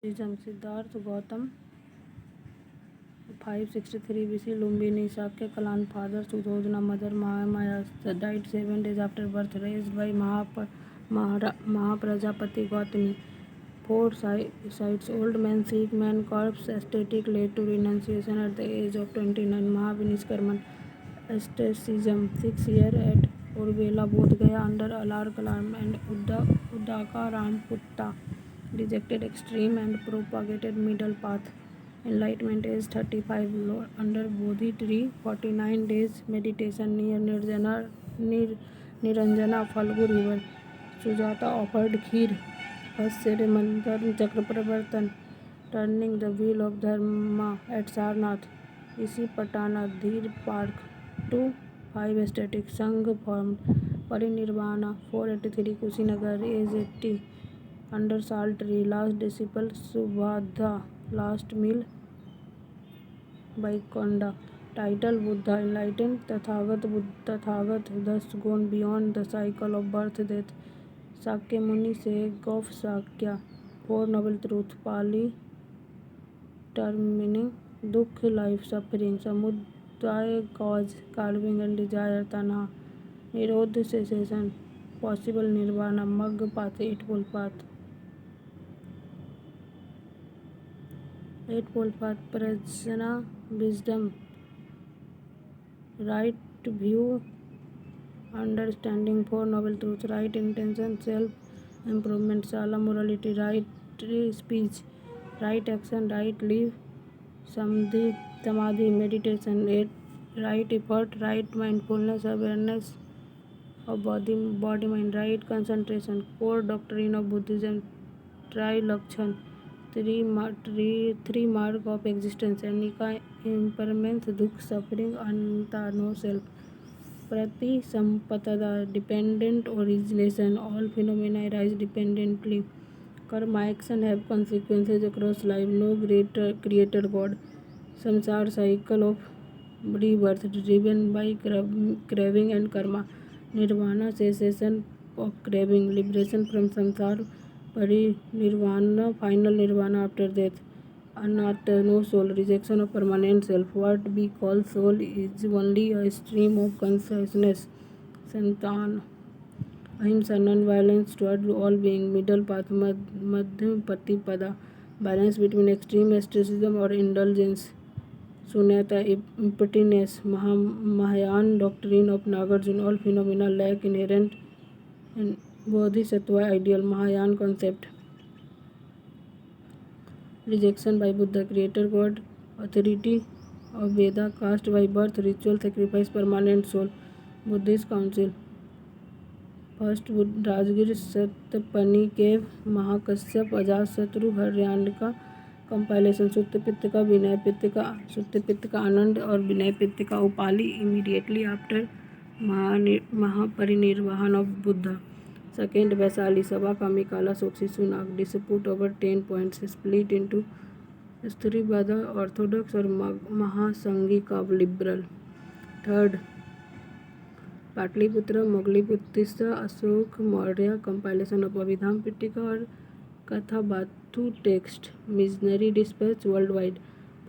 Siddharth Gautam 563 BC Lumbini Shakya clan father Suddhodana mother Mahamaya died 7 days after birth raised by Mahaprajapati Gautami. 4 sites old man Sikh man corpse aesthetic led to renunciation at the age of 29. Mahavinishkarman asceticism 6 years at Urvela Bodh Gaya under Alar Kalam and Uddaka Ramputta rejected extreme and propagated middle path. Enlightenment age 35 under Bodhi tree 49 days meditation near Niranjana Falgu river. Sujata offered kheer. First ceremony Chakra Pravartan turning the wheel of Dharma at Sarnath. Isi Patana Dheer Park 2-5 aesthetic Sangh formed. Parinirvana 483 Kushinagar age 80 under Sal tree. Last disciple Subhadha last meal by Konda. Title Buddha enlightened Tathagat thus gone beyond the cycle of birth death. Sakya Muni sage of Sakya 4 noble truth Pali termining Dukh life suffering Samudaya cause carving and desire Tanha Nirodha cessation possible Nirvana Magga path eightfold path. Eightfold path Prajna wisdom right view understanding 4 noble truths right intention self improvement Sala morality right speech right action right live samadhi meditation 8 right effort right mindfulness awareness of body mind right concentration core doctrine of Buddhism Trilakshan three mark of existence Anika impermanence dukh suffering anta no self Prati Sampada dependent origination all phenomena arise dependently karma action have consequences across life no greater creator God samsar cycle of rebirth driven by craving and karma nirvana cessation of craving liberation from samsara parinirvana final nirvana after death anatta no soul rejection of permanent self what we call soul is only a stream of consciousness santan ahimsa non-violence toward all being middle path madhyam patipada balance between extreme asceticism or indulgence Sunyata emptiness Mahayana doctrine of Nagarjuna all phenomena lack inherent and Bodhisattva ideal Mahayana concept rejection by Buddha creator God authority of Veda caste by birth ritual sacrifice permanent soul Buddhist council first Rajgir Sattapanni cave Mahakashyap Ajatashatru Haryanka compilation Sutta Pitaka का विनय पित्त का सुत्त पित्त का आनंद और विनय पित्त का Upali immediately after Mahaparinirvana of Buddha second Vaishali सभा कामिकाला सोक्सिसु नाग dispute over 10 points split into Sthaviravada orthodox और महासंघी का liberal third Pataliputra Moggaliputta Ashoka Maurya compilation of Abhidhamma Pitaka और Katha Vatthu text missionary dispatch world wide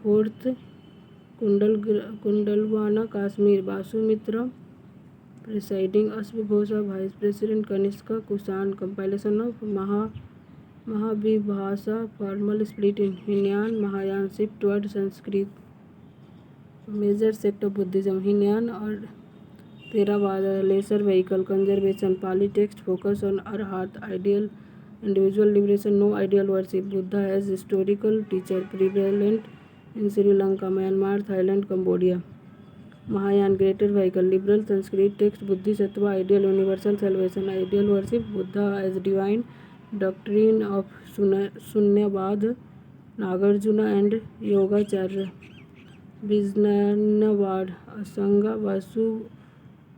fourth Kundalvana Kashmir Vasumitra presiding अश्वघोषा vice president Kanishka Kushan compilation of Mahavibhasha formal split in Hinayana Mahayana shift toward Sanskrit major sect of Buddhism Hinayana और Theravada lesser vehicle conservation Pali text focus on arhat ideal individual liberation no ideal worship Buddha as historical teacher prevalent in Sri Lanka Myanmar Thailand Cambodia Mahayana greater vehicle liberal Sanskrit text Bodhisattva ideal universal salvation ideal worship Buddha as divine doctrine of Sunyavad Nagarjuna and Yogacharya Vijnanavad Asanga Vasu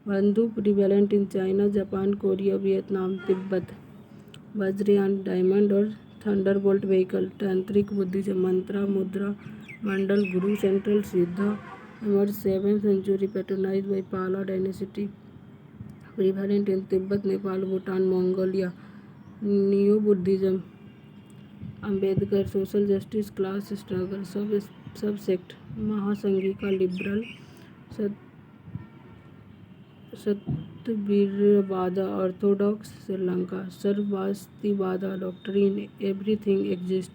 Bandhu prevalent in China, Japan, Korea, Vietnam, Tibet. Vajrayana diamond or thunderbolt vehicle. Tantric Buddhism mantra mudra mandal guru central siddha emerged 7th century patronized by Pala dynasty. Prevalent in Tibet, Nepal, Bhutan, Mongolia. Neo Buddhism Ambedkar social justice class struggle subsect Mahasanghika liberal Sthaviravada orthodox Sri Lanka Sarvastivada doctrine everything exist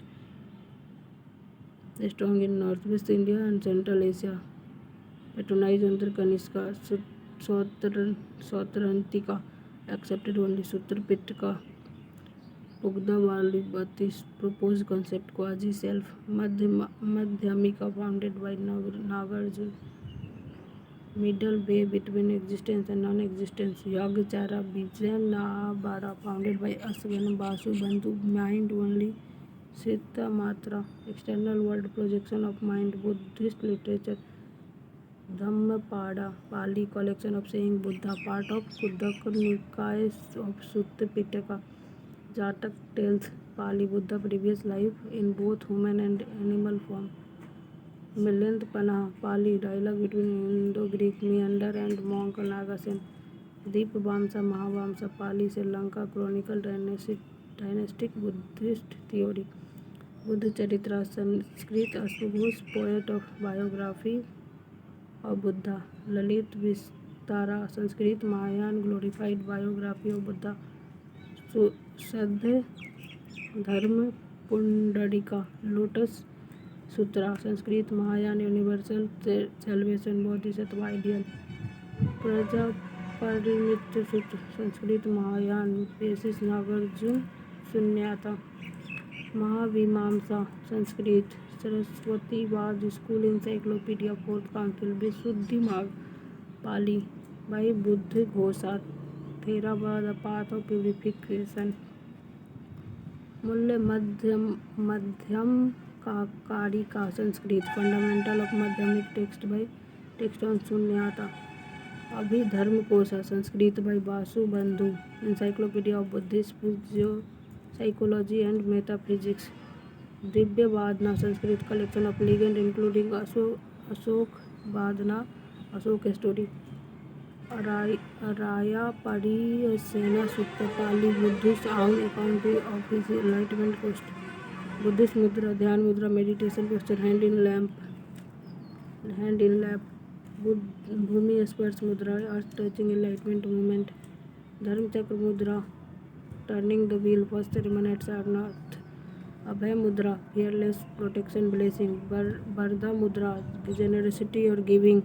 strong in north west India and central Asia patronize under Kanishka सौतरंतिका accepted only Sutra Pitaka Pugda Wali Bhatis proposed concept quasi self Madhyamika founded by Nagarjuna middle way between existence and non-existence Yogacara Vijayanahabara founded by Asgana Basu Bandhu mind only Siddha Matra external world projection of mind Buddhist literature Dhammapada Pali collection of saying Buddha part of Kuddaka Nikaya of Sutta Pitaka Jatak tells Pali Buddha previous life in both human and animal form Millionth Panah Pali dialogue between Indo-Greek meander and monk Nagasen Deep Vamsa Mahavamsa Pali Sri Lanka Chronicle dynastic Buddhist theory Buddha Charitra Sanskrit Ashwaghosh poet of biography of Buddha Lalit Vistara Sanskrit Mahayana glorified biography of Buddha Sadhya Dharma Pundarika Lotus Sutra Sanskrit Mahayana universal salvation Bodhisattva ideal Prajaparimitra Sutra Sanskrit Mahayana basis Nagarjuna Sunyata Mahavimamsa Sanskrit Saraswati Vaz School Encyclopedia 4th Council Visuddhi Marg Pali by Buddha Ghosa Theravada path of purification Mula Madhyamaka Karika Sanskrit fundamental of Madhyamika text on Shunyata Abhidharma Kosha Sanskrit by Vasubandhu encyclopedia of Buddhist psychology and metaphysics Divyavadana Sanskrit collection of legend including Ashokavadana Ashoka story Araya Pariyasena Sutta Pali Buddhist own account of his enlightenment quest Buddhist mudra Dhyan mudra meditation posture hand in lap Bhumi Sparsh mudra earth touching enlightenment movement Dharma Chakra mudra turning the wheel first emanates Sarnath Abhay mudra fearless protection blessing Bardha mudra generosity or giving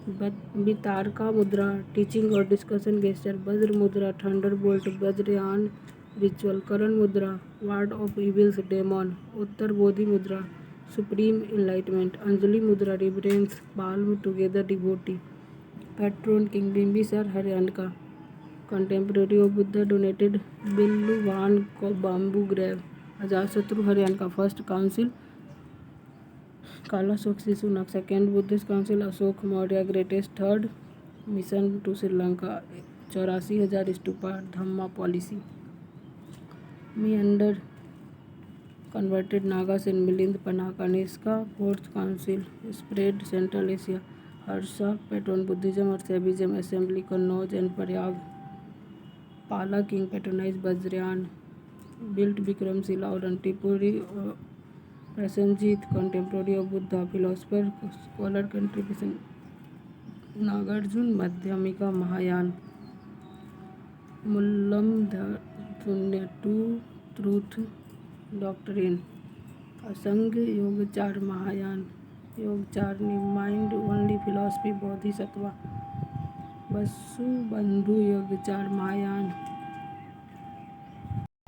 Vitarka mudra teaching or discussion gesture Vajra mudra thunderbolt Vajrayan ritual Karan mudra ward of evils demon Uttar Bodhi mudra supreme enlightenment Anjali mudra reverence palm together devotee patron king Bimbisar Haryanka contemporary of Buddha donated Billuvan bamboo grave Ajatasattu Haryanka first council Kalasok Sisunak second Buddhist council Ashok Maurya greatest third mission to Sri Lanka 84,000 stupa Dhamma policy meander converted Nagas in Milind Panah Kanishka fourth council spread Central Asia Harsha patron Buddhism or Saivism assembly Kannauj and Prayag Pala king patronized Vajrayan built Vikramshila or Antipuri Prasenjit contemporary of Buddha philosopher scholar contribution Nagarjuna Madhyamika Mahayana Mullam Dhunya two truth doctrine Asanga Yogachar Mahayana Yogacharni mind only philosophy Bodhisattva Basu Bandhu Yogachar Mahayana